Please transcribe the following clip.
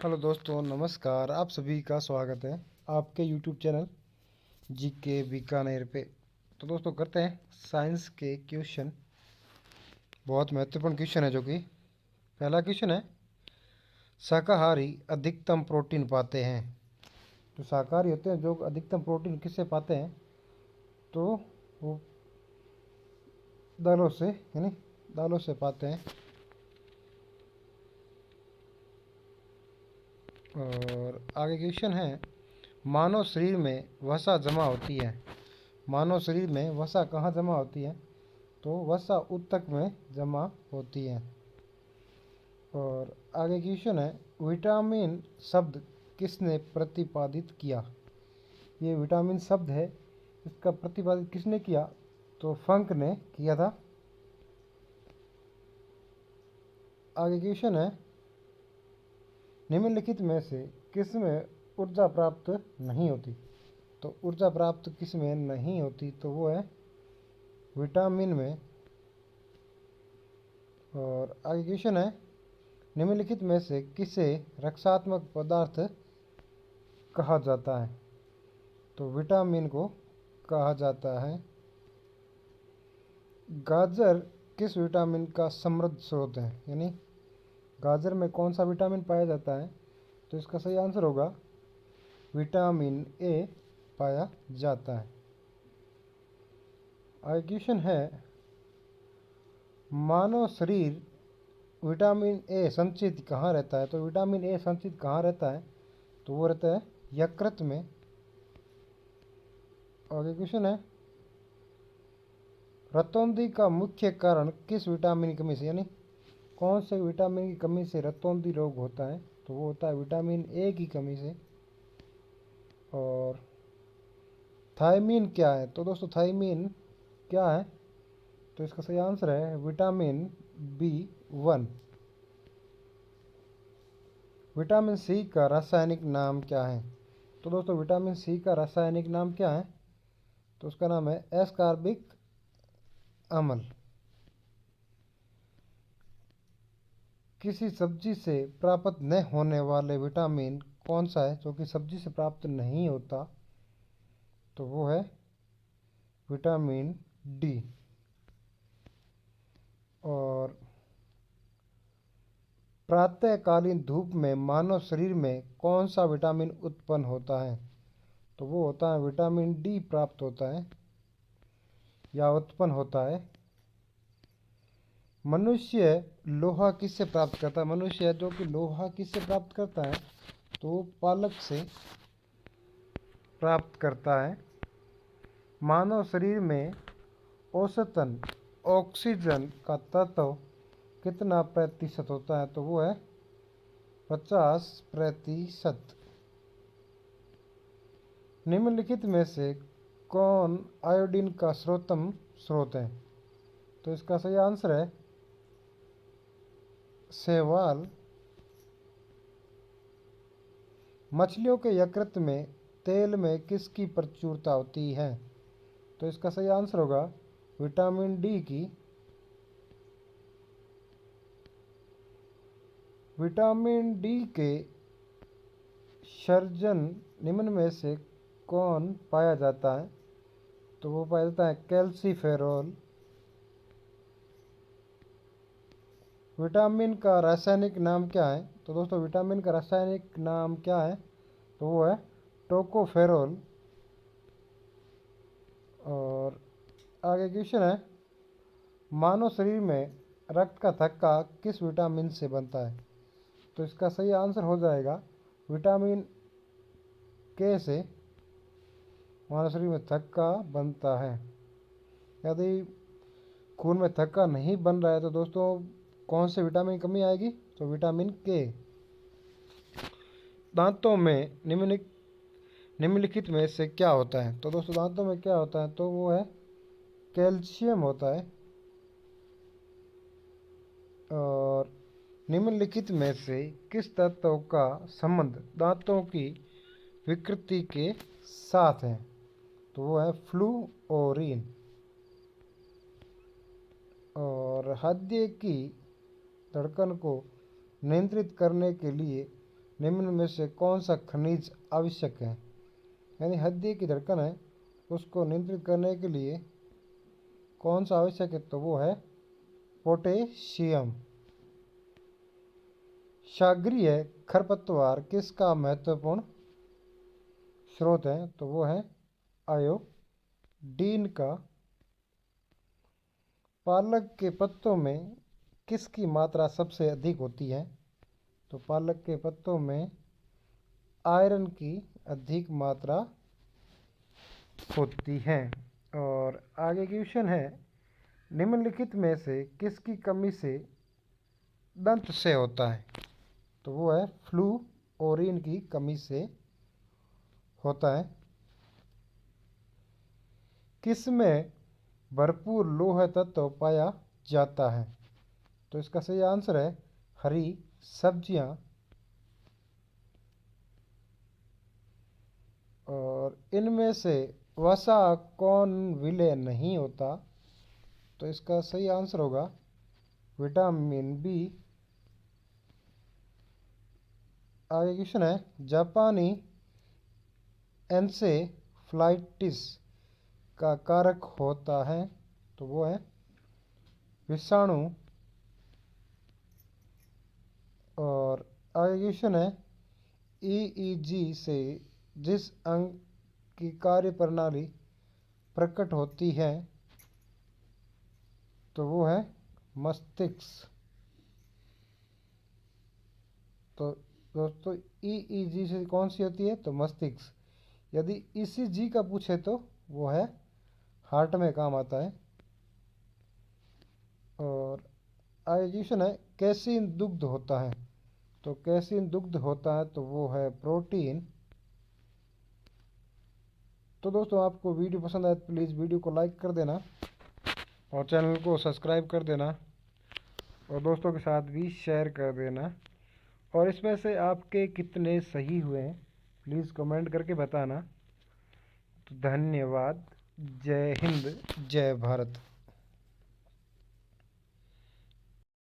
Hello दोस्तों, नमस्कार। आप सभी का स्वागत है आपके यूट्यूब चैनल जी के बीकानेर पे। तो दोस्तों, करते हैं साइंस के क्वेश्चन। बहुत महत्वपूर्ण क्वेश्चन है। जो कि पहला क्वेश्चन है, शाकाहारी अधिकतम प्रोटीन पाते हैं। जो शाकाहारी होते हैं, जो अधिकतम प्रोटीन किससे पाते हैं, तो वो दालों से, यानी दालों से पाते हैं। और आगे क्वेश्चन है, मानव शरीर में वसा जमा होती है। मानव शरीर में वसा कहाँ जमा होती है, तो वसा ऊतक में जमा होती है। और आगे क्वेश्चन है, विटामिन शब्द किसने प्रतिपादित किया। ये विटामिन शब्द है, इसका प्रतिपादित किसने किया, तो फंक ने किया था। आगे क्वेश्चन है, निम्नलिखित में से किस में ऊर्जा प्राप्त नहीं होती। तो ऊर्जा प्राप्त किस में नहीं होती, तो वो है विटामिन में। और आगे क्वेश्चन है, निम्नलिखित में से किसे रक्षात्मक पदार्थ कहा जाता है, तो विटामिन को कहा जाता है। गाजर किस विटामिन का समृद्ध स्रोत है, यानी गाजर में कौन सा विटामिन पाया जाता है, तो इसका सही आंसर होगा विटामिन ए पाया जाता है। आगे क्वेश्चन है, मानव शरीर विटामिन ए संचित कहाँ रहता है। तो विटामिन ए संचित कहाँ रहता है, तो वो रहता है यकृत में। आगे क्वेश्चन है, रतौंधी का मुख्य कारण किस विटामिन की कमी से, यानी कौन से विटामिन की कमी से रतौंधी रोग होता है, तो वो होता है विटामिन ए की कमी से। और थायमीन क्या है, तो दोस्तों थायमीन क्या है, तो इसका सही आंसर है विटामिन B1। विटामिन सी का रासायनिक नाम क्या है, तो दोस्तों विटामिन सी का रासायनिक नाम क्या है, तो उसका नाम है एस्कॉर्बिक अम्ल। किसी सब्जी से प्राप्त न होने वाले विटामिन कौन सा है, जो कि सब्जी से प्राप्त नहीं होता, तो वो है विटामिन डी। और प्रातःकालीन धूप में मानव शरीर में कौन सा विटामिन उत्पन्न होता है, तो वो होता है विटामिन डी प्राप्त होता है या उत्पन्न होता है। मनुष्य लोहा किससे प्राप्त करता है, मनुष्य जो कि लोहा किससे प्राप्त करता है, तो वो पालक से प्राप्त करता है। मानव शरीर में औसतन ऑक्सीजन का तत्व कितना प्रतिशत होता है, तो वो है 50%। निम्नलिखित में से कौन आयोडीन का सर्वोत्तम स्रोत है, तो इसका सही आंसर है शैवाल। मछलियों के यकृत में तेल में किसकी प्रचुरता होती है, तो इसका सही आंसर होगा विटामिन डी की। विटामिन डी के सर्जन निम्न में से कौन पाया जाता है, तो वो पाया जाता है कैल्सीफेरॉल। विटामिन का रासायनिक नाम क्या है, तो दोस्तों विटामिन का रासायनिक नाम क्या है, तो वो है टोकोफेरॉल। और आगे क्वेश्चन है, मानव शरीर में रक्त का थक्का किस विटामिन से बनता है, तो इसका सही आंसर हो जाएगा विटामिन के से मानव शरीर में थक्का बनता है। यदि खून में थक्का नहीं बन रहा है, तो दोस्तों कौन से विटामिन की कमी आएगी, तो विटामिन के। दांतों में निम्नलिखित में से क्या होता है, तो दोस्तों दांतों में क्या होता है, तो वो है कैल्शियम होता है। और निम्नलिखित में से किस तत्व का संबंध दांतों की विकृति के साथ है, तो वो है फ्लूओरीन। और हृदय की धड़कन को नियंत्रित करने के लिए निम्न में से कौन सा खनिज आवश्यक है? यानी हृदय की धड़कन है, उसको नियंत्रित करने के लिए कौन सा आवश्यक है? तो वो है पोटेशियम। सागरीय खरपतवार किसका महत्वपूर्ण स्रोत है? तो वो है आयोडीन का। पालक के पत्तों में किसकी मात्रा सबसे अधिक होती है? तो पालक के पत्तों में आयरन की अधिक मात्रा होती है। और आगे क्वेश्चन है, निम्नलिखित में से किसकी कमी से दंत क्षय होता है? तो वो है फ्लूओरीन की कमी से होता है। किसमें भरपूर लौह तत्व पाया जाता है? तो इसका सही आंसर है हरी सब्जियां। और इनमें से वसा कौन विलय नहीं होता? तो इसका सही आंसर होगा विटामिन बी। आगे क्वेश्चन है, जापानी एन्सेफ्लाइटिस का कारक होता है? तो वो है विषाणु। और आगे क्वेश्चन है, ईईजी से जिस अंग की कार्य प्रणाली प्रकट होती है? तो वो है मस्तिष्क। तो दोस्तों ईईजी से कौन सी होती है? तो मस्तिष्क। यदि ईसीजी का पूछे तो वो है हार्ट में काम आता है। और आगे क्वेश्चन है, कैसीन दुग्ध होता है? तो कैसीन दुग्ध होता है तो वो है प्रोटीन। तो दोस्तों आपको वीडियो पसंद आए तो प्लीज़ वीडियो को लाइक कर देना और चैनल को सब्सक्राइब कर देना और दोस्तों के साथ भी शेयर कर देना। और इसमें से आपके कितने सही हुए हैं प्लीज़ कमेंट करके बताना। तो धन्यवाद। जय हिंद, जय भारत।